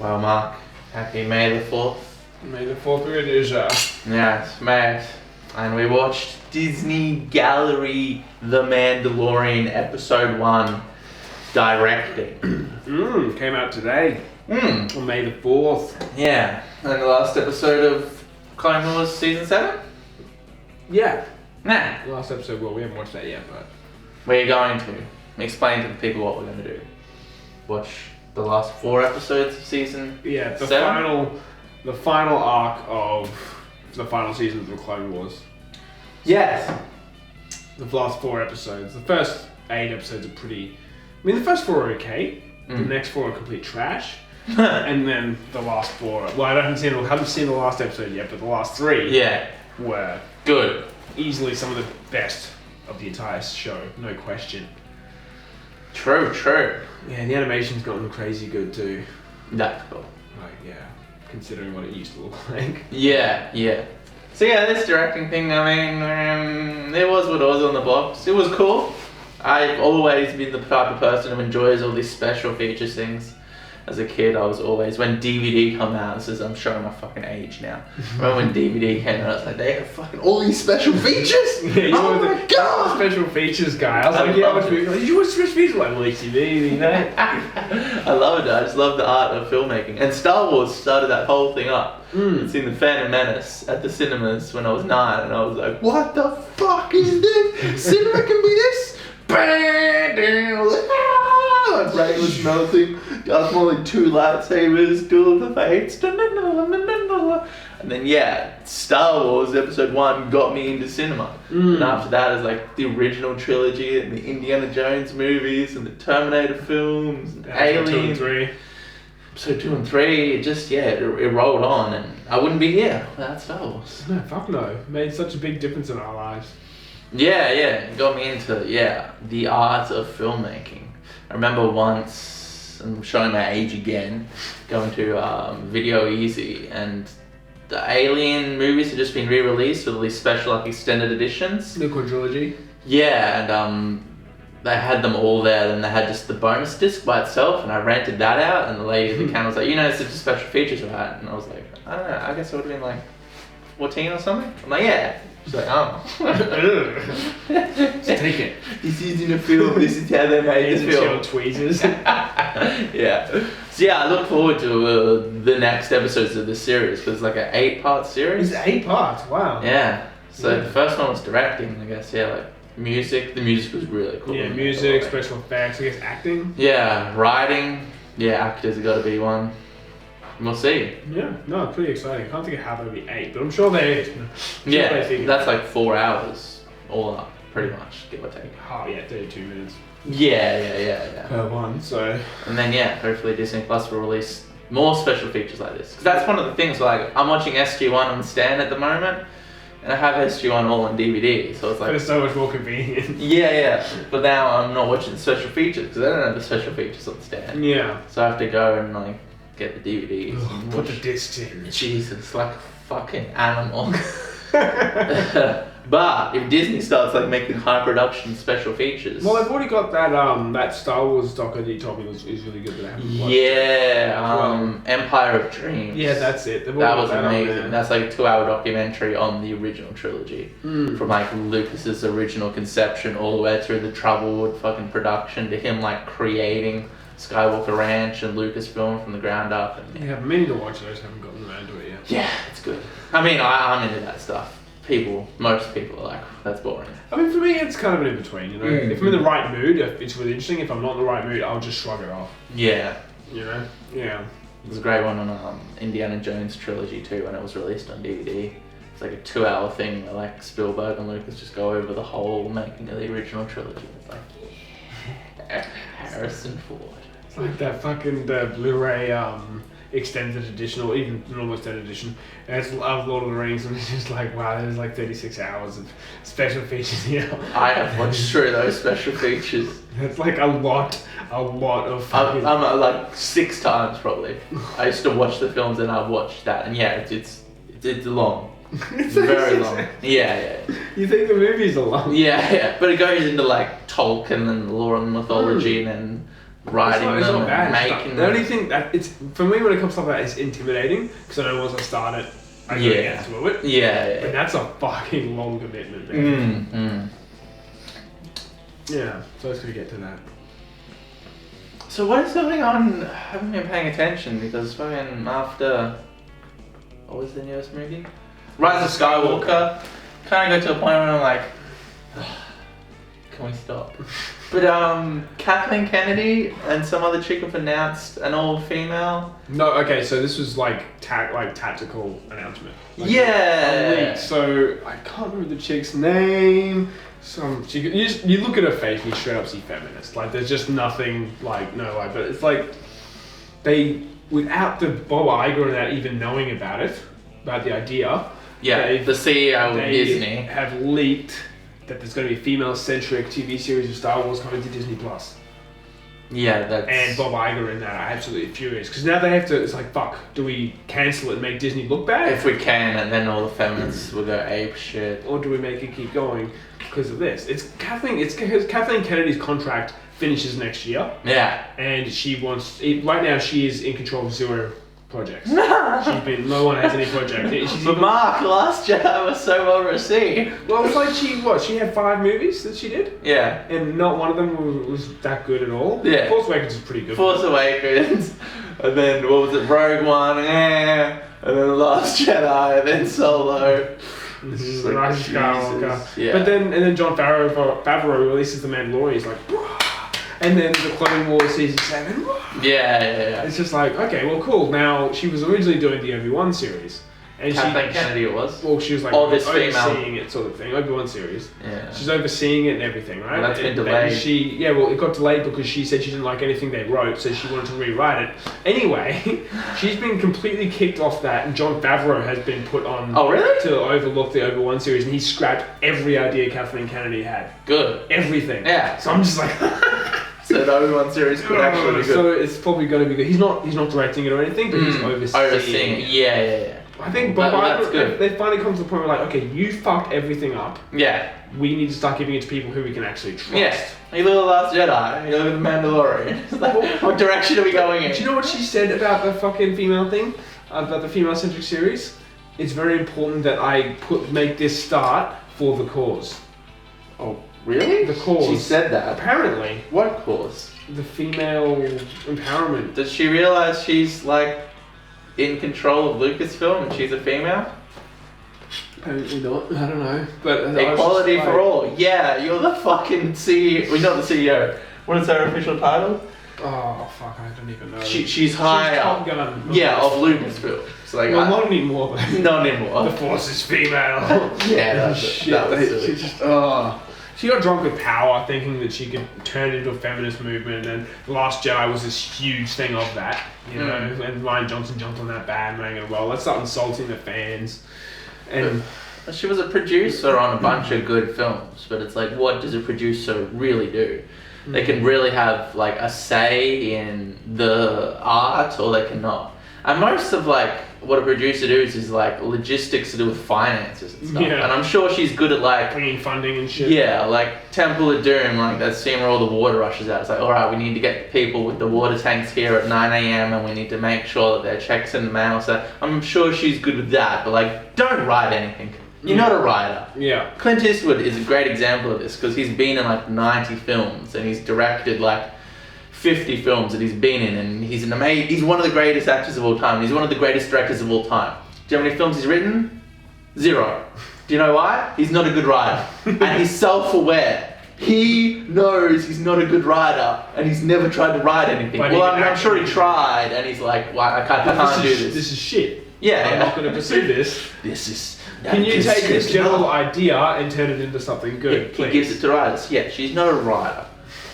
Well, Mark, happy May the 4th. May the 4th be with you, sir. Yes, mate. And we watched Disney Gallery The Mandalorian Episode 1 Directing. Came out today. On May the 4th. Yeah. And the last episode of Clone Wars Season 7? Yeah. Nah. Last episode, well, we haven't watched that yet, but... We're going to explain to the people what we're going to do. Watch the last 4 episodes of Season 7? The final arc of the final season of the Clone Wars. Yes. The last 4 episodes. The first 8 episodes are pretty... I mean, the first 4 are okay. The next 4 are complete trash. And then the last 4... Well, I haven't seen the last episode yet, but the last 3 were... Good. Easily some of the best of the entire show, no question. True. Yeah, the animation's gotten crazy good too. That's cool. Like, yeah, considering what it used to look like. Yeah. So yeah, this directing thing, I mean, it was what it was on the box. It was cool. I've always been the type of person who enjoys all these special features things. As a kid, I was always, when DVD come out, this is, I'm showing my fucking age now. Remember when DVD came out, I was like, they have fucking all these special features? Yeah, oh my god! Special features guy. I was like, yeah, what's like, you want special features? Like, well, TV, you know? I love it, I just love the art of filmmaking. And Star Wars started that whole thing up. I'd seen The Phantom Menace at the cinemas when I was 9, and I was like, what the fuck is this? Cinema can be this? My brain was melting. Got more like 2 lightsabers, duel of the fates. And then Star Wars Episode 1 got me into cinema. And after that is like the original trilogy and the Indiana Jones movies and the Terminator films and Alien. Episode 2 and 3, it just it rolled on, and I wouldn't be here without Star Wars. No, fuck no. It made such a big difference in our lives. Yeah, it got me into the art of filmmaking. I remember once, I'm showing my age again, going to Video Easy, and the Alien movies had just been re-released with all these special like extended editions. The quadrilogy. Yeah, and they had them all there, and they had just the bonus disc by itself, and I rented that out, and the lady at the counter was like, it's just special features of that, and I was like, I don't know, I guess it would have been like 14 or something? I'm like, yeah. She's like, Just take it. This isn't a film, this is how they made the film. Tweezers. Yeah. So I look forward to the next episodes of this series, because it's like an 8-part series. It's 8 parts, wow. Yeah. So the first one was directing, I guess, like music. The music was really cool. Yeah, music, special effects, I guess acting. Yeah, writing. Yeah, actors have got to be one. We'll see. Yeah, no, pretty exciting. I can't think of how there'll be 8, but I'm sure there is. That's like 4 hours all up, pretty much, give or take. Oh yeah, 32 minutes. Yeah. Per one, so. And then hopefully Disney Plus will release more special features like this. Because that's one of the things, like, I'm watching SG-1 on Stan at the moment, and I have SG-1 all on DVD, so it's like... But it's so much more convenient. Yeah. But now I'm not watching the special features, because I don't have the special features on Stan. Yeah. So I have to go and, like, get the DVDs. And put the discs in. Jesus, like a fucking animal. But if Disney starts like making high production special features, well, they've already got that that Star Wars doco that you told me is really good that I haven't watched. Yeah, Empire of Dreams. Yeah, that's it. That was amazing. That's like a 2-hour documentary on the original trilogy, from like Lucas's original conception all the way through the troubled fucking production to him like creating Skywalker Ranch and Lucasfilm from the ground up. And yeah, I'm meaning to watch it. I just haven't gotten around to it yet. Yeah, it's good. I mean, I'm into that stuff. Most people are like, that's boring. I mean, for me, it's kind of an in-between, you know? If I'm in the right mood, it's really interesting. If I'm not in the right mood, I'll just shrug it off. Yeah. You know? Yeah. There's a great one on Indiana Jones trilogy too, when it was released on DVD. It's like a 2-hour thing where like Spielberg and Lucas just go over the whole making of the original trilogy. It's like, Harrison Ford. It's like that fucking Blu-ray extended edition, or even normal extended edition. And it's Lord of the Rings, and it's just like, wow, there's like 36 hours of special features here. I have watched through those special features. It's like a lot of fucking... I'm like 6 times probably. I used to watch the films and I've watched that, and it's long. It's very long. Yeah. You think the movies are long? Yeah. But it goes into like Tolkien and lore and mythology, and then writing it's them not bad. and making The them. only thing that it's for me when it comes to that, it's intimidating because I know once I start it, I gotta get through it. Yeah. But that's a fucking long commitment, man. Yeah, so I was gonna get to that. So what is going on? I haven't been paying attention because fucking after, what was the newest movie? Rise of Skywalker. Kind of got to a point where I'm like, can we stop? But Kathleen Kennedy and some other chick have announced an all-female. No, okay, so this was like tactical announcement. Like, yeah. So I can't remember the chick's name. You look at her face and you straight up see feminist. Like there's just nothing like but it's like they without the Bob Iger and that even knowing about it, about the idea. Yeah, the CEO of Disney have leaked that there's going to be a female-centric TV series of Star Wars coming to Disney Plus. Yeah, that's... And Bob Iger in that are absolutely furious. Because now they have to... It's like, fuck, do we cancel it and make Disney look bad? If we can, and then all the feminists will go ape shit. Or do we make it keep going because of this? It's Kathleen Kennedy's contract finishes next year. Yeah. And she wants... Right now, she is in control of 0 projects. No one has any project. But Mark, Last Jedi was so well received. Well, it was like she had 5 movies that she did? Yeah. And not one of them was that good at all. Yeah. Force Awakens is pretty good. Force Awakens, and then what was it, Rogue One, and then Last Jedi, and then Solo. Rise of Skywalker. Yeah. But then Jon Favreau releases The Mandalorian, he's like, and then the Clone Wars Season 7. Yeah. It's just like, okay, well, cool. Now, she was originally doing the Obi-Wan series. And Kathleen Kennedy it was? Well, she was like overseeing it sort of thing. Obi-Wan series. Yeah. She's overseeing it and everything, right? Well, that's been delayed. It got delayed because she said she didn't like anything they wrote, so she wanted to rewrite it. Anyway, she's been completely kicked off that, and Jon Favreau has been put on to overlook the Obi-Wan series, and he scrapped every idea Kathleen Kennedy had. Good. Everything. Yeah. So I'm just like... So the Obi-Wan series could actually be good. So it's probably going to be good. He's not directing it or anything, but he's overseeing it. Yeah. I think Bob Iger, they finally come to the point where like, okay, you fucked everything up. Yeah. We need to start giving it to people who we can actually trust. Yeah. You look at The Last Jedi, you look at The Mandalorian. It's like, what direction are we going in? Do you know what she said about the fucking female thing? About the female-centric series? It's very important that I make this start for the cause. Oh, really? The cause. She said that? Apparently. What cause? The female empowerment. Does she realize she's like in control of Lucasfilm and she's a female? Apparently not. I don't know. But equality for all. Yeah, you're the fucking CEO. Well, not the CEO. What is her official title? Oh fuck! I don't even know. She's high up. Yeah, of Lucasfilm. So like, well, not anymore. Not anymore. The Force is female. Yeah, that's shit. That was she just She got drunk with power, thinking that she could turn it into a feminist movement, and The Last Jedi was this huge thing of that, you know. And Ryan Johnson jumped on that bandwagon. Well, let's start insulting the fans. And she was a producer on a bunch of good films, but it's like, what does a producer really do? They can really have like a say in the art, or they cannot. And most of like what a producer does is like logistics to do with finances and stuff. Yeah. And I'm sure she's good at like bringing funding and shit. Yeah, like Temple of Doom, like that scene where all the water rushes out. It's like, all right, we need to get people with the water tanks here at 9 a.m. and we need to make sure that their checks in the mail. So I'm sure she's good with that. But like, don't write anything. You're not a writer. Yeah. Clint Eastwood is a great example of this because he's been in like 90 films and he's directed like 50 films that he's been in, and he's one of the greatest actors of all time. He's one of the greatest directors of all time. Do you know how many films he's written? 0. Do you know why? He's not a good writer. And he's self-aware. He knows he's not a good writer, and he's never tried to write anything. But well, I'm sure he tried, and he's like, well, I can't do this. This is shit. Yeah. I'm not going to pursue this. This is... Can you take this general idea and turn it into something good, please? He gives it to writers. Yeah, she's not a writer.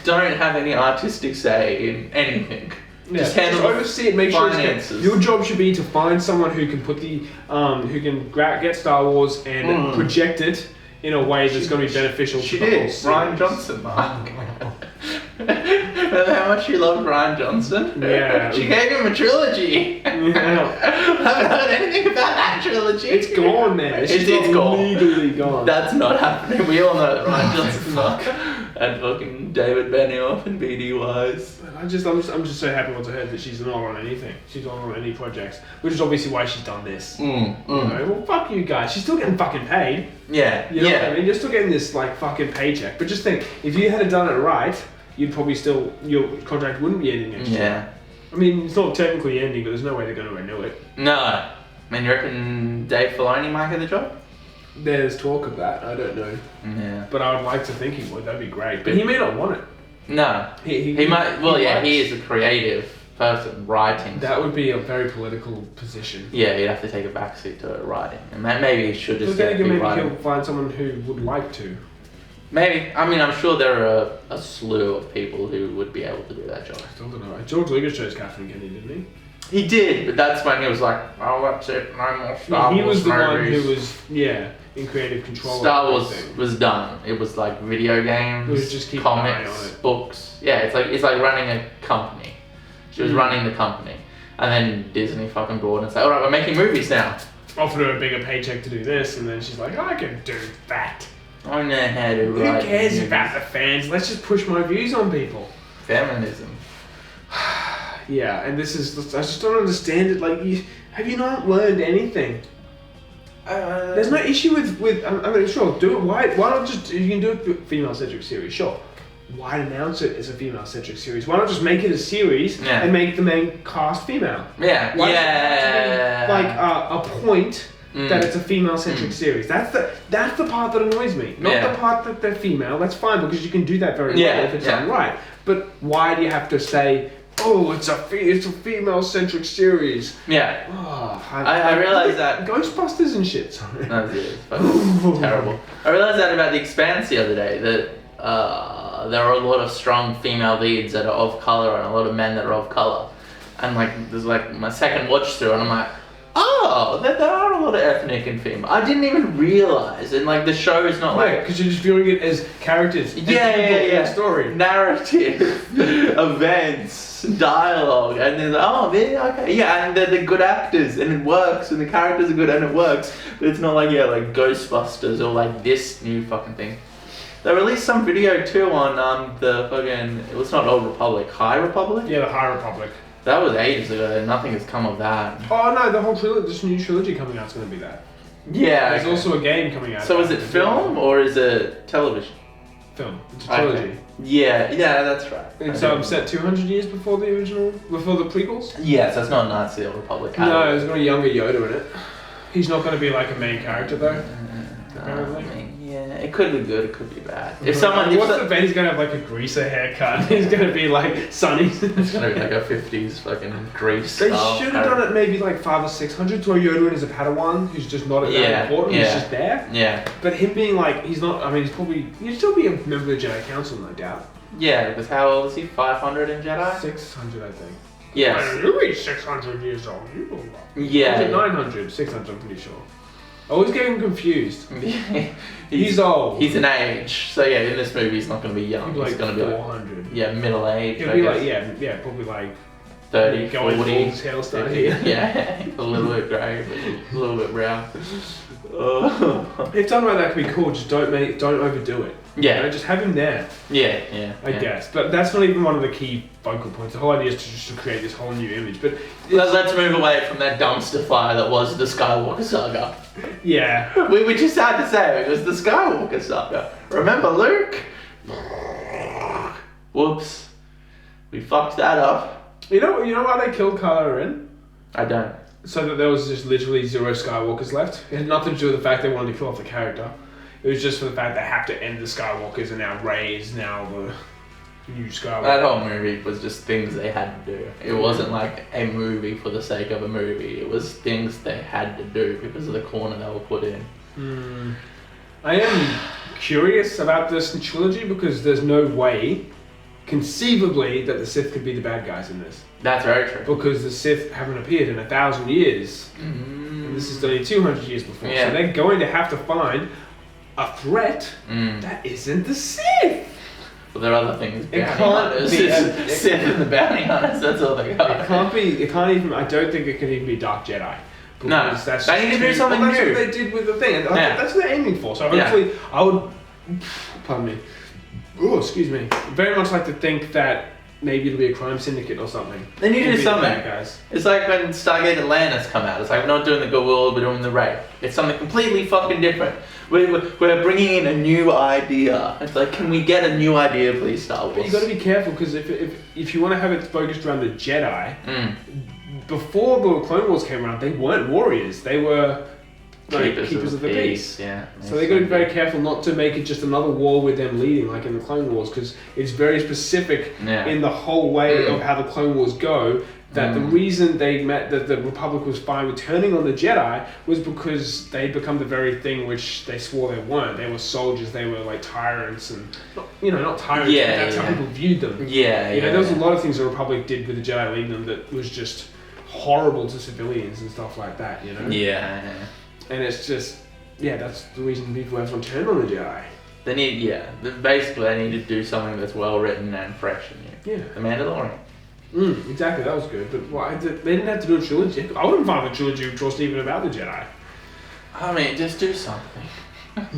Don't have any artistic say in anything. Yeah, just handle oversee it. Make finances. Sure your job should be to find someone who can put the who can get Star Wars and project it in a way that's going to be beneficial. She to the did. whole Ryan Johnson, Mark. Remember how much she loved Ryan Johnson? Yeah. She gave him a trilogy. Yeah. Haven't heard anything about that trilogy. It's gone, man. It's gone. Legally gone. That's not happening. We all know that Ryan Johnson's not. And fucking David Benioff and BD Wise. I'm just so happy once I heard that she's not on anything. She's not on any projects, which is obviously why she's done this. You know, well, fuck you guys. She's still getting fucking paid. Yeah. You know what I mean? You're still getting this like fucking paycheck. But just think, if you had done it right, you'd probably still, your contract wouldn't be ending next year. I mean, it's not technically ending, but there's no way they're going to renew it. No. I mean, you reckon Dave Filoni might get the job? There's talk of that. I don't know. Yeah. But I would like to think he would. That'd be great. But he may not want it. No. He might. Well, yeah, he is a creative person writing. That would be a very political position. Yeah, he'd have to take a backseat to writing, and maybe he should just get be maybe writing. he'll find someone who would like to. Maybe. I mean, I'm sure there are a slew of people who would be able to do that job. I still don't know. George Lucas chose Kathleen Kennedy, didn't he? He did, but that's when he was like, "Oh, that's it. No more Star Wars." He was the movies. one who was in creative control. Star Wars was done. It was like video games, it was just keep an eye on comics, it. books. Yeah, it's like running a company. She was running the company, and then Disney fucking brought and said, "All right, we're making movies now." Offered her a bigger paycheck to do this, and then she's like, "I can do that." I know how to Who write cares movies. about the fans? Let's just push my views on people. Feminism. Yeah, and this is, I just don't understand it. Like, have you not learned anything? There's no issue with I mean, sure, do it. Why not just, you can do a female-centric series, sure. Why announce it as a female-centric series? Why not just make it a series and make the main cast female? Yeah, Why like a point that it's a female-centric series. That's the part that annoys me. Not the part that they're female. That's fine because you can do that very well if it's done right. But why do you have to say, "Oh, it's a female-centric series"? Yeah. Oh, I realize that Ghostbusters and shit. Sorry. No, it's fucking terrible. I realized that about The Expanse the other day. That there are a lot of strong female leads that are of color and a lot of men that are of color. And like, there's like my second watch through, and I'm like, oh, there are a lot of ethnic and female. I didn't even realize, and like the show is not like because you're just viewing it as characters. Yeah. Story, narrative, events, dialogue, and then and they're good actors, and it works, and the characters are good, and it works. But it's not like like Ghostbusters or like this new fucking thing. They released some video too on the fucking. It was not Old Republic, High Republic. Yeah, the High Republic. That was ages ago. And nothing has come of that. Oh no, the whole this new trilogy coming out is going to be that. Yeah. There's also a game coming out. So is it film or is it television? Film. It's a trilogy. Okay. Yeah, that's right. It's set 200 years before the original, before the prequels. Yeah, so it's not Nazi Old Republic. No, there's got a younger Yoda in it. He's not going to be like a main character though. I mean, yeah, it could be good, it could be bad. If He's going to have like a greaser haircut. He's going to be like Sonny. It's going to be like a 50s fucking grease. They should have done it maybe like 500 or 600 to a Yoda in as a Padawan who's just not that important. He's just there. Yeah. But him being like, he's not. I mean, he'd still be a member of the Jedi Council, no doubt. Yeah, because how old is he? 500 in Jedi? 600, I think. Yes. You'll be 600 years old. Yeah. 900, 600, I'm pretty sure. I always get him confused. He's old. He's an age. So yeah, in this movie he's not going to be young. He's like going to be 400. Like, middle age. He'll be like, probably like 30, going 40. His hair start here. Yeah, a little bit grey, a little bit brown. If done right, that could be cool. Just don't overdo it. Yeah. You know, just have him there. Yeah. I guess, but that's not even one of the key focal points. The whole idea is to create this whole new image. But let's move away from that dumpster fire that was the Skywalker saga. Yeah. We just had to say it was the Skywalker saga. Remember Luke? Whoops. We fucked that up. You know why they killed Kylo Ren? I don't. So that there was just literally 0 Skywalkers left. It had nothing to do with the fact they wanted to kill off the character. It was just for the fact they have to end the Skywalkers, and now Rey is now the new Skywalker. That whole movie was just things they had to do. It wasn't like a movie for the sake of a movie. It was things they had to do because of the corner they were put in. I am curious about this trilogy because there's no way, conceivably, that the Sith could be the bad guys in this. That's very true. Because the Sith haven't appeared in 1,000 years. And this is only 200 years before. Yeah. So they're going to have to find a threat that isn't the Sith. Well, there are other things. It Bounty can't hunters. be. Sith and the bounty hunters. That's all they got. It can't be. It can't even. I don't think it can even be Dark Jedi. No, that's they need to do something new. That's what they did with the thing. And that's what they're aiming for. So hopefully, I would. Pardon me. Oh, excuse me. Very much like to think that maybe it'll be a crime syndicate or something. They need to do something. Guys. It's like when Stargate Atlantis come out. It's like, we're not doing the Good World, we're doing the Wraith. It's something completely fucking different. We're bringing in a new idea. It's like, can we get a new idea, please, Star Wars? But you got to be careful, because if you want to have it focused around the Jedi, before the Clone Wars came around, they weren't warriors. They were keepers of the peace. Yeah. So they got to be very careful not to make it just another war with them leading, like in the Clone Wars, because it's very specific in the whole way of how the Clone Wars go. That the reason that the Republic was fine with turning on the Jedi was because they'd become the very thing which they swore they weren't. They were soldiers. They were like tyrants, and not tyrants. Yeah, but that's how people viewed them. There was a lot of things the Republic did with the Jedi leading them that was just horrible to civilians and stuff like that. Yeah. And it's just, that's the reason everyone turned on the Jedi. They need, basically they need to do something that's well written and fresh and new. Yeah. The Mandalorian. Exactly, that was good. But why they didn't have to do a trilogy. I wouldn't find a trilogy which wasn't even about the Jedi. I mean, just do something. I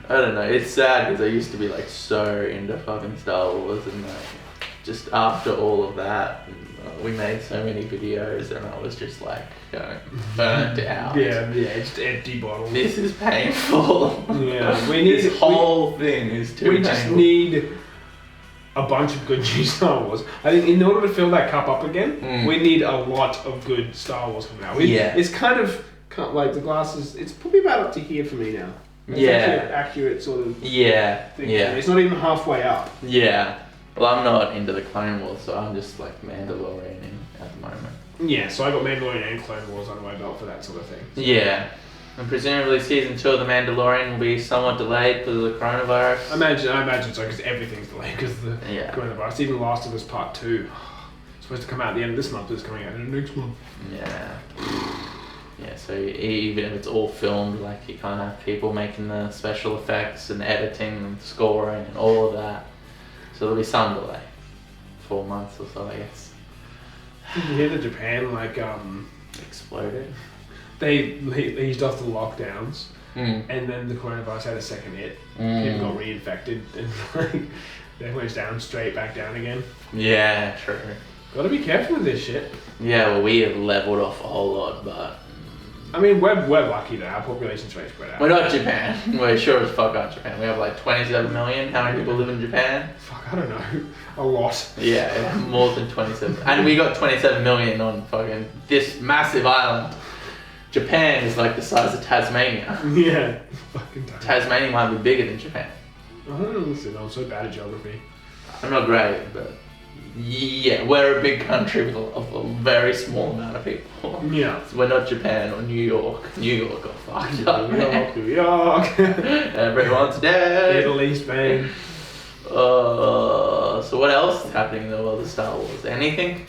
don't know, it's sad because I used to be like so into fucking Star Wars, and like, just after all of that, we made so many videos and I was just like, burnt out. Yeah, just empty bottles. This is painful. Yeah, this whole thing is too painful. We just need a bunch of good new Star Wars. I think in order to fill that cup up again, we need a lot of good Star Wars coming out. It's kind of like the glasses, it's probably about up to here for me now. It's actually an accurate sort of thing. It's not even halfway up. Yeah. Well, I'm not into the Clone Wars, so I'm just like Mandalorian at the moment. Yeah, so I got Mandalorian and Clone Wars under my belt for that sort of thing. So. Yeah. And presumably season 2 of The Mandalorian will be somewhat delayed because of the coronavirus. I imagine so, because everything's delayed because of the coronavirus. Even Last of Us Part 2. It's supposed to come out at the end of this month, but it's coming out next month. Yeah. Yeah, so even if it's all filmed, like you can't have people making the special effects and editing and scoring and all of that. So there'll be some delay. 4 months or so, I guess. Did you hear that Japan, exploded? They eased off the lockdowns, and then the coronavirus had a second hit. People got reinfected, and they went back down again. Yeah, true. Gotta be careful with this shit. Yeah, well, we have leveled off a whole lot, but... I mean, we're lucky that our population's very spread out. We're not Japan. We're sure as fuck aren't Japan. We have like 27 million. How many people live in Japan? Fuck, I don't know. A lot. Yeah, more than 27. And we got 27 million on fucking this massive island. Japan is like the size of Tasmania. Yeah, fucking Tasmania might be bigger than Japan. I don't know, listen, I'm so bad at geography. I'm not great, but yeah, we're a big country with a very small amount of people. Yeah. So we're not Japan or New York. New York got fucked up. New York. Everyone's dead. Italy, Spain. So what else is happening in the world of Star Wars? Anything?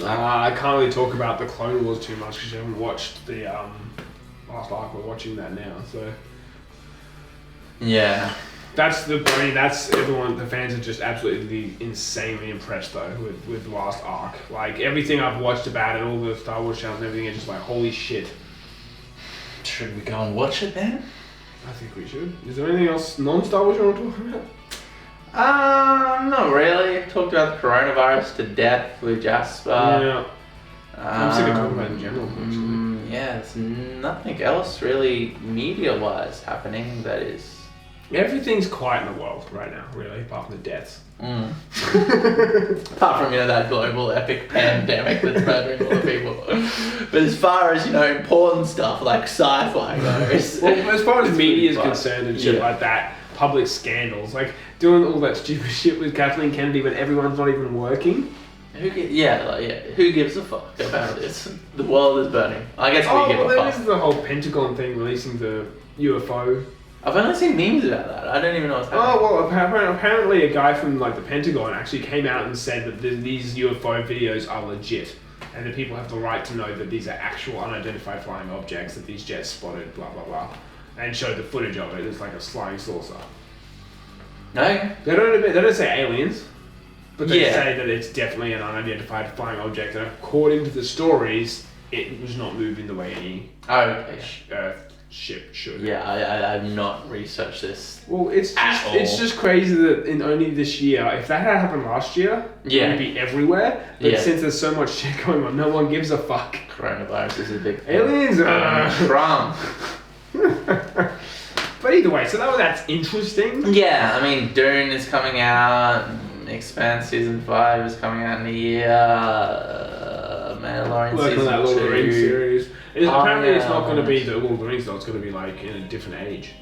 I can't really talk about the Clone Wars too much because you haven't watched the last arc. We're watching that now, so yeah. That's everyone. The fans are just absolutely insanely impressed though with the last arc. Like everything I've watched about it, all the Star Wars channels and everything, is just like holy shit. Should we go and watch it then? I think we should. Is there anything else non-Star Wars you want to talk about? Not really. Talked about the coronavirus to death with Jasper. Yeah. I'm sick of talking about it in general, actually. Yeah, there's nothing else really media-wise happening that is... Everything's quiet in the world right now, really, apart from the deaths. Apart from, that global epic pandemic that's murdering all the people. But as far as, important stuff like sci-fi goes... Well, as far as media is concerned and shit like that, public scandals, like doing all that stupid shit with Kathleen Kennedy when everyone's not even working. Who gives a fuck about this? The world is burning. I guess we give a fuck. This is the whole Pentagon thing releasing the UFO. I've only seen memes about that. I don't even know what's happening. Oh, well, apparently a guy from the Pentagon actually came out and said that these UFO videos are legit and that people have the right to know that these are actual unidentified flying objects that these jets spotted, blah, blah, blah, and showed the footage of it. It's like a flying saucer. No? They don't say aliens, but they say that it's definitely an unidentified flying object, and according to the stories, it was not moving the way any ship should. Yeah, I've not researched this. Well, it's At just all. crazy that in only this year, if that had happened last year, Yeah. it'd be everywhere. But Yeah. since there's so much shit going on, no one gives a fuck. Coronavirus is a big thing. Aliens. Trump. But either way, so that's interesting. Yeah, I mean, Dune is coming out. Expanse season 5 is coming out in a year. Mandalorian Working on season that Lord of the 2. Rings series. Apparently, it's not going to be yeah. the Lord of the Rings though. It's going to be like in a different age,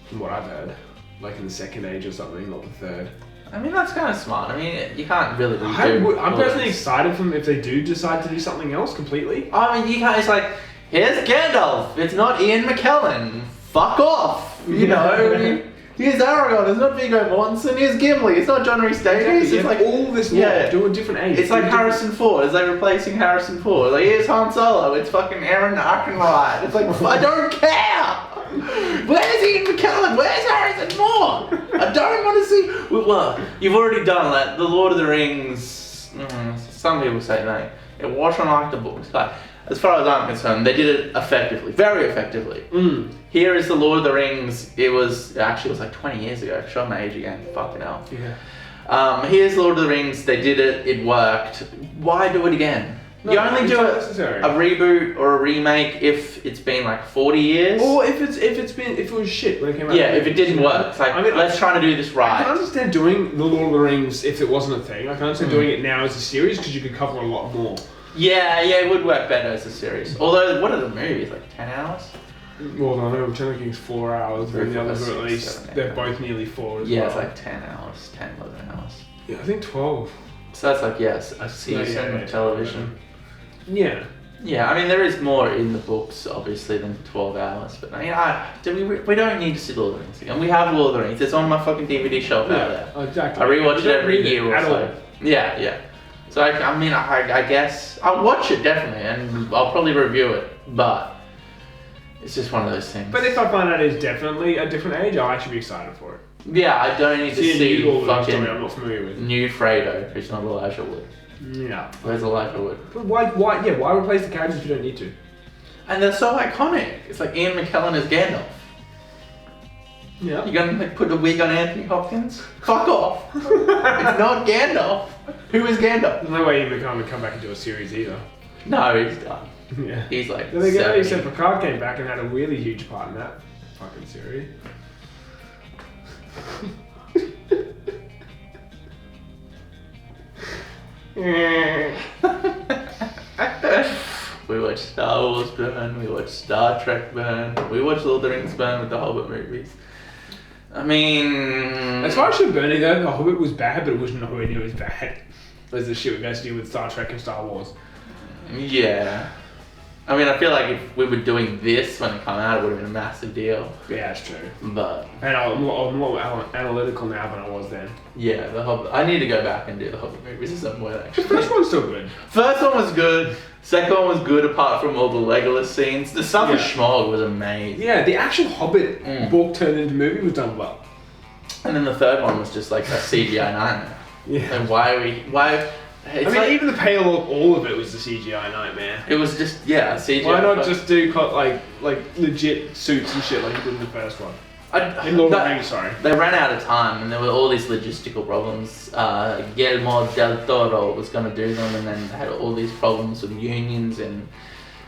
from what I've heard, like in the second age or something, not the third. I mean, that's kind of smart. I mean, you can't really do I'm personally excited for them if they do decide to do something else completely. I mean, you can't. It's like, here's Gandalf. It's not Ian McKellen. Fuck off. You know. Here's Aragorn. It's not Viggo Mortensen. Here's Gimli. It's not John Rhys Davies. It's like all this lore, do a different age. It's like Harrison Ford. It's like replacing Harrison Ford. Like, here's Han Solo. It's fucking Aaron Arkenright. It's like, I don't care. Where's Ian McKellen? Where's Harrison Ford? I don't want to see. Well, you've already done that. The Lord of the Rings. Some people say that. It wasn't like the books. Like, as far as I'm concerned, they did it effectively, very effectively. Here is the Lord of the Rings. It was like 20 years ago. Show my age again. Fucking hell. Yeah. Here's Lord of the Rings. They did it. It worked. Why do it again? No, you only do not a necessary. reboot or a remake if it's been like 40 years. Or if it was shit when it came out. Yeah, if it didn't work. It's like, let's try to do this I right. can understand doing the Lord of the Rings if it wasn't a thing. I can understand doing it now as a series because you could cover a lot more. Yeah, it would work better as a series. Although, what are the movies? Like 10 hours? Well, no, Return of the King's 4 hours, and the others are at least, 6, 7, they're 8 both nearly 4 as well. Yeah, it's like 10 hours, 10, 11 hours. Yeah, I think 12. So that's like, yes, a season of television. Yeah. Yeah, I mean, there is more in the books, obviously, than 12 hours. But I mean, we don't need to see Lord of the Rings again. We have Lord of the Rings. It's on my fucking DVD shelf out there. Exactly. I rewatch it You don't every need year or at so. all. Yeah. So, I guess I'll watch it, definitely, and I'll probably review it. But it's just one of those things. But if I find out it's definitely a different age, I'll actually be excited for it. Yeah, I don't need to see Lord of the Rings fucking story I'm not familiar with. new Fredo, who's not Elijah Wood. Yeah. Where's Elijah Wood? But why replace the characters if you don't need to? And they're so iconic. It's like Ian McKellen as Gandalf. Yeah. You gonna put a wig on Anthony Hopkins? Fuck off. It's not Gandalf. Who is Gandalf? There's no way Ian McKellen would come back and do a series either. No, he's done. Yeah. He's like Then again, 70. except Picard came back and had a really huge part in that fucking series. We watched Star Wars burn, we watched Star Trek burn, we watched Lord of the Rings burn with the Hobbit movies. I mean... As far as shit burning though, The Hobbit was bad, but it was nowhere near as bad as the shit we guys do with Star Trek and Star Wars. Yeah. I mean, I feel like if we were doing this when it came out, it would have been a massive deal. Yeah, that's true. But... And I'm more analytical now than I was then. Yeah, the Hobbit... I need to go back and do the Hobbit movies at some point, The actually. first one's still good. First one was good. Second one was good apart from all the Legolas scenes. The stuff with Yeah. Schmog was amazing. Yeah, the actual Hobbit book turned into movie was done well. And then the third one was just like a CGI nightmare. Yeah. And why... It's I mean, like, even the pale of all of it was the CGI nightmare. it was just, yeah, CGI. Why not just do like legit suits and shit like you did in the first one? In Lord of the Rings, sorry. They ran out of time and there were all these logistical problems. Guillermo del Toro was going to do them and then they had all these problems with unions and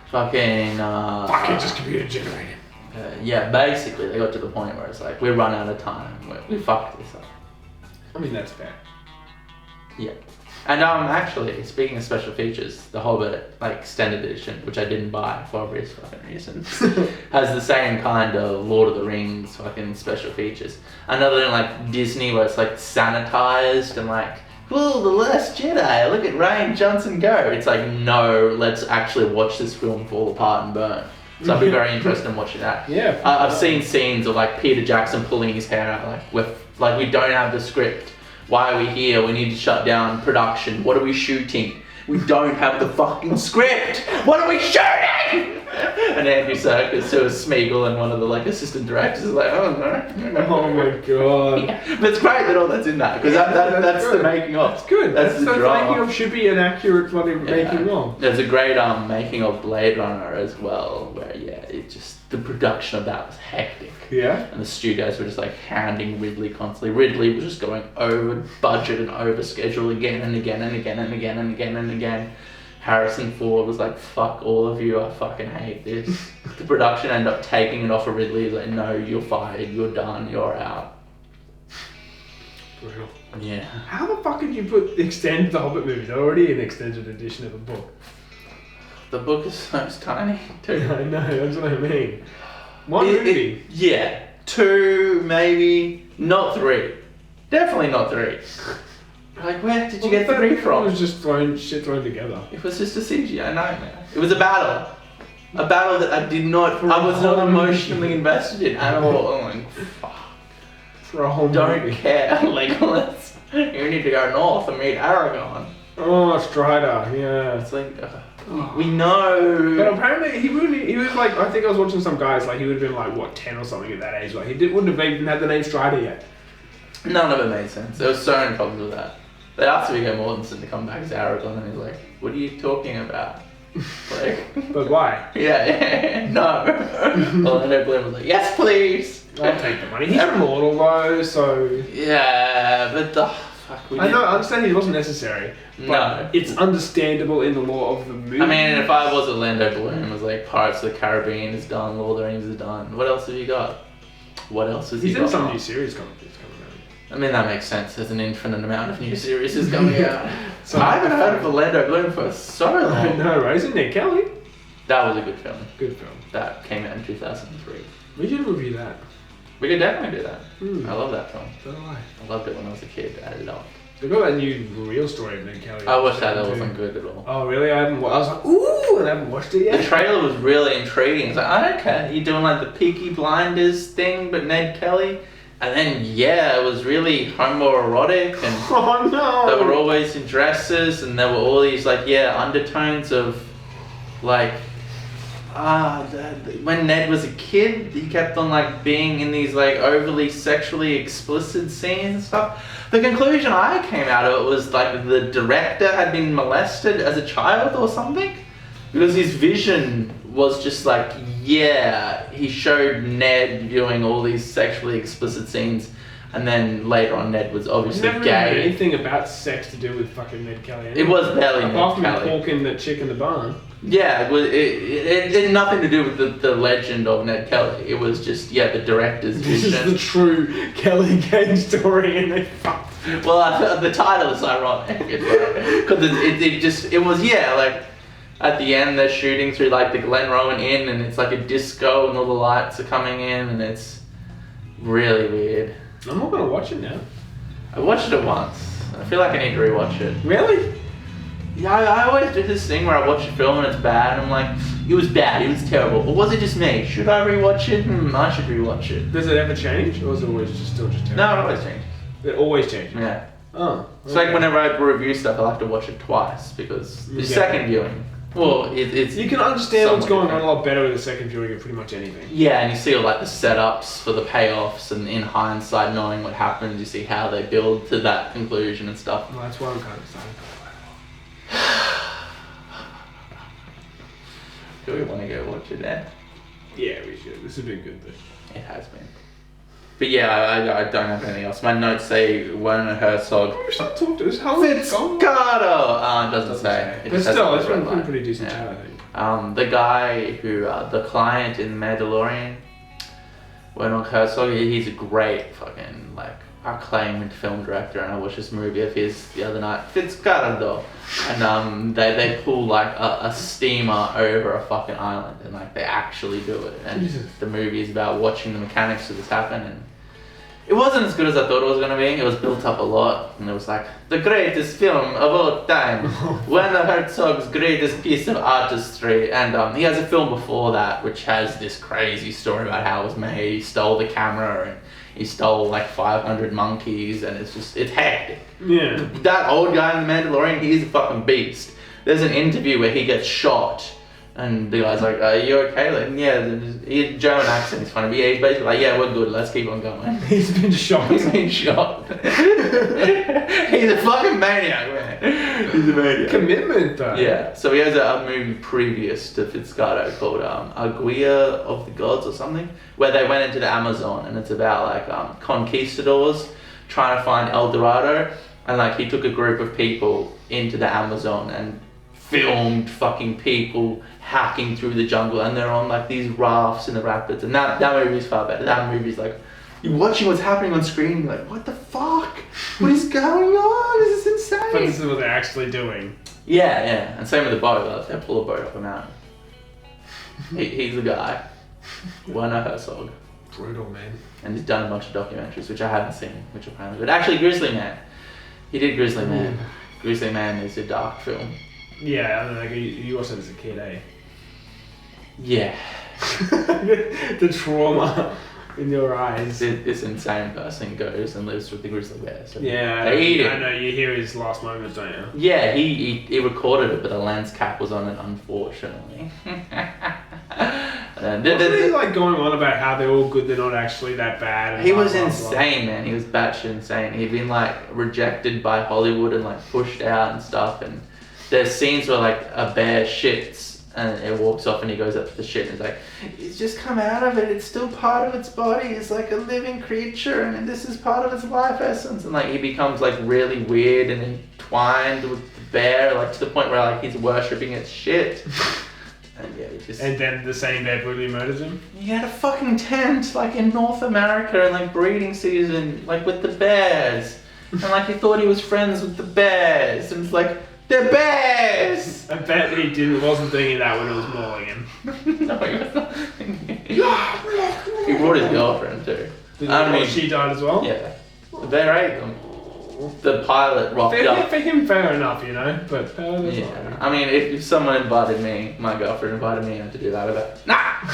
fucking... Fucking just computer generated. Yeah, basically they got to the point where it's like, we run out of time. We fucked this up. I mean, that's fair. Yeah. And actually, speaking of special features, the Hobbit like extended edition, which I didn't buy for obvious fucking reasons, has the same kind of Lord of the Rings fucking special features. And other than like Disney, where it's like sanitized and like, oh, The Last Jedi, look at Rian Johnson go. It's like, no, let's actually watch this film fall apart and burn. So I'd be very interested in watching that. Yeah. I've seen scenes of like Peter Jackson pulling his hair out, like we don't have the script. Why are we here? We need to shut down production. What are we shooting? We don't have the fucking script. What are we shooting? And Andy Serkis, who was Smeagol and one of the like assistant directors, is like, oh no. Oh my god. Yeah. But it's great that all that's in that because that's the making of. That's good. That's the the drama. making of should be an accurate bloody making of. There's a great making of Blade Runner as well, where yeah, the production of that was hectic. Yeah. And the studios were just like hounding Ridley constantly. Ridley was just going over budget and over schedule again and again and again and again and again and again. Harrison Ford was like, fuck all of you, I fucking hate this. The production ended up taking it off of Ridley. He's like, no, you're fired, you're done, you're out. Brutal. Yeah. How the fuck did you extend the Hobbit movie? They're already an extended edition of a book. The book is so tiny too. I know, that's what I mean. One movie. Yeah. 2, maybe, not 3. Definitely not 3. Like, where did you get 3 from? It was just shit thrown together. It was just a CGI nightmare. It was a battle. A battle that I was not emotionally invested in at all. I'm like, fuck. For a whole Don't movie. care. Like, you need to go north and meet Aragorn. Oh, Strider, yeah. It's like, we know. But apparently he was like, I think I was watching some guys, like he would have been like, what, 10 or something at that age. Like wouldn't have even had the name Strider yet. None of it made sense. There was so many problems with that. They asked Viggo Mortensen to come back as Aragorn and he's like, what are you talking about? Like, but why? Yeah, no. Orlando Bloom was like, yes please. I'll take the money. He's immortal though, so... Yeah, but the fuck... I understand he wasn't necessary, but no. It's understandable in the lore of the movie. I mean, if I was Orlando Bloom, it was like, Pirates of the Caribbean is done, Lord of the Rings is done. What else have you got? What else has he got? He's in some new series coming out. I mean, that makes sense. There's an infinite amount of new series coming out. So I haven't heard of Orlando Bloom for so long. No, right? Isn't Ned Kelly? That was a good film. Good film. That came out in 2003. We should review that. We could definitely do that. I love that film. So do I. I loved it when I was a kid. I loved. They've got that new real story of Ned Kelly. I watched that. That wasn't good at all. Oh really? I was like, ooh, and I haven't watched it yet. The trailer was really intriguing. It's like, I don't care. You're doing like the Peaky Blinders thing, but Ned Kelly. And then, yeah, it was really homoerotic, and oh no! they were always in dresses, and there were all these, like, undertones of, like, when Ned was a kid, he kept on, like, being in these, like, overly sexually explicit scenes and stuff. The conclusion I came out of it was, like, the director had been molested as a child or something, because his vision was just like, yeah, he showed Ned viewing all these sexually explicit scenes, and then later on Ned was obviously never gay. Had anything about sex to do with fucking Ned Kelly. Anyway. It was barely Ned Apart from Kelly. porking the chick in the barn. Yeah, it had nothing to do with the legend of Ned Kelly. It was just, the director's vision. This is the true Kelly Kane story, and they fucked. Well, the title is ironic, because it was like, at the end, they're shooting through like the Glen Rowan Inn, and it's like a disco, and all the lights are coming in, and it's really weird. I'm not gonna watch it now. I watched it once. I feel like I need to rewatch it. Really? Yeah, I always do this thing where I watch a film and it's bad, and I'm like, it was bad, it was terrible. Or was it just me? Should I rewatch it? I should rewatch it. Does it ever change, or is it always still terrible? No, it always changes. It always changes. Yeah. Oh. Okay. It's like whenever I review stuff, I like to watch it twice because the second viewing. Well, it's you can understand what's going on different. a lot better with a second viewing of pretty much anything. Yeah, and you see all like the setups for the payoffs, and in hindsight, knowing what happens, you see how they build to that conclusion and stuff. Well, that's why I'm kind of excited. Do we want to go watch it then? Yeah, we should. This has been good though. It has been. But yeah, I don't have anything else. My notes say Werner Herzog. We should talk to this. How is it going? It doesn't say. It But just has still, the it's red been a line. pretty decent Yeah. chat, I think. The guy who, the client in Mandalorian, Werner Herzog, he's a great fucking, like, acclaimed film director, and I watched this movie of his the other night, Fitzcarraldo, and they pull like a steamer over a fucking island, and like they actually do it, and Jesus. the movie is about watching the mechanics of this happen, and it wasn't as good as I thought it was gonna be. It was built up a lot, and it was like the greatest film of all time, Werner Herzog's greatest piece of artistry, and he has a film before that which has this crazy story about how it was made. He stole the camera and he stole like 500 monkeys, and it's hectic. Yeah. That old guy in The Mandalorian, he's a fucking beast. There's an interview where he gets shot And the guy's like, are you okay? Like, yeah, he German accent is funny. But yeah, he's basically like, yeah, we're good, let's keep on going. He's been shot. He's been shot. He's a fucking maniac, man. He's a maniac. Commitment, though. Yeah, so he has a movie previous to Fitzcarraldo called Aguilla of the Gods or something, where they went into the Amazon, and it's about like conquistadors trying to find El Dorado, and like he took a group of people into the Amazon and filmed fucking people hacking through the jungle, and they're on like these rafts in the rapids, and that movie's far better. That movie's like, you're watching what's happening on screen, you're like, what the fuck? What is going on? This is insane. But this is what they're actually doing. Yeah, and same with the boat. They pull a boat up a mountain. He's the guy. Werner Herzog. Brutal, man. And he's done a bunch of documentaries, which I haven't seen, which are apparently good. Actually, Grizzly Man. He did Grizzly Man. Grizzly Man is a dark film. Yeah, I don't know, you watched it as a kid, eh? Yeah. The trauma in your eyes. This insane person goes and lives with the grizzly bear. So yeah, they eat it. I know, you hear his last moments, don't you? Yeah, he recorded it, but the lens cap was on it, unfortunately. Wasn't he like going on about how they're all good, they're not actually that bad? And he blah, was blah, insane, man. He was batshit insane. He'd been like rejected by Hollywood and like pushed out and stuff. And there's scenes where like a bear shits and it walks off and he goes up to the shit and he's like, it's just come out of it. It's still part of its body. It's like a living creature and this is part of its life essence. And like he becomes like really weird and entwined with the bear, like to the point where like he's worshipping its shit. And yeah, he just... And then the same bear brutally murders him? He had a fucking tent like in North America and like breeding season, like with the bears. And like he thought he was friends with the bears. And it's like, they're bears! I bet he wasn't thinking that when it was mauling him. No, he was not thinking. He brought his girlfriend too. She died as well? Yeah. The bear ate them. The pilot rocked up. For him, fair enough, you know, but yeah. I mean, if someone invited me, my girlfriend invited me to do that, I'd be like, nah!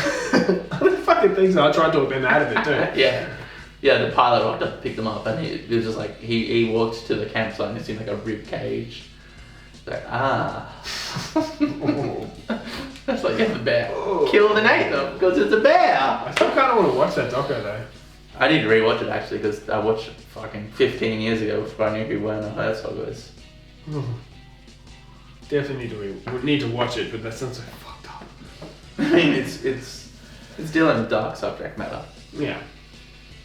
I don't fucking think so. I tried to talk them out of it too. Yeah, the pilot rocked up to pick them up, and he was just like, he walked to the campsite and it seemed like a rib cage. Like, That's like, yeah, the bear killed and ate them because it's a bear. I still kind of want to watch that doco though. I need to rewatch it actually because I watched it fucking 15 years ago before I knew who Werner Herzog was. Definitely need to watch it, but that sounds so fucked up. I mean, it's dealing with dark subject matter. Yeah.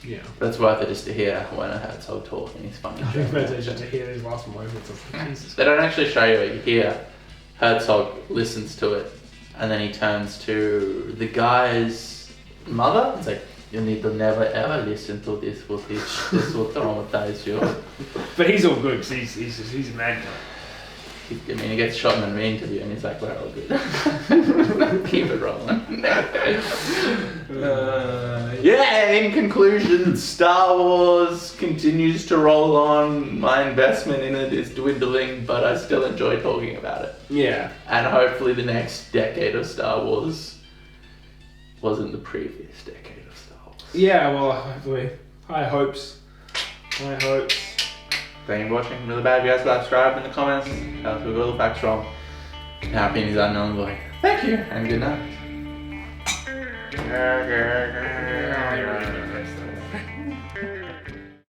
Yeah. But it's worth it just to hear Werner Herzog talk and he's funny. I think it's just to hear his last moments of Jesus. They don't actually show you it. You hear Herzog listens to it and then he turns to the guy's mother. It's like, you need to never ever listen to this footage. This will traumatize you. But he's all good because he's a mad guy. I mean, he gets shot in an interview and he's like, we're all good. Keep it rolling. Yeah, in conclusion, Star Wars continues to roll on. My investment in it is dwindling, but I still enjoy talking about it. Yeah. And hopefully the next decade of Star Wars wasn't the previous decade of Star Wars. Yeah, well, hopefully. High hopes. High hopes. Thank you for watching. Really bad if you guys subscribe in the comments. Tell us if we got all the facts wrong. Our opinions are unknown. Like, thank you and good night.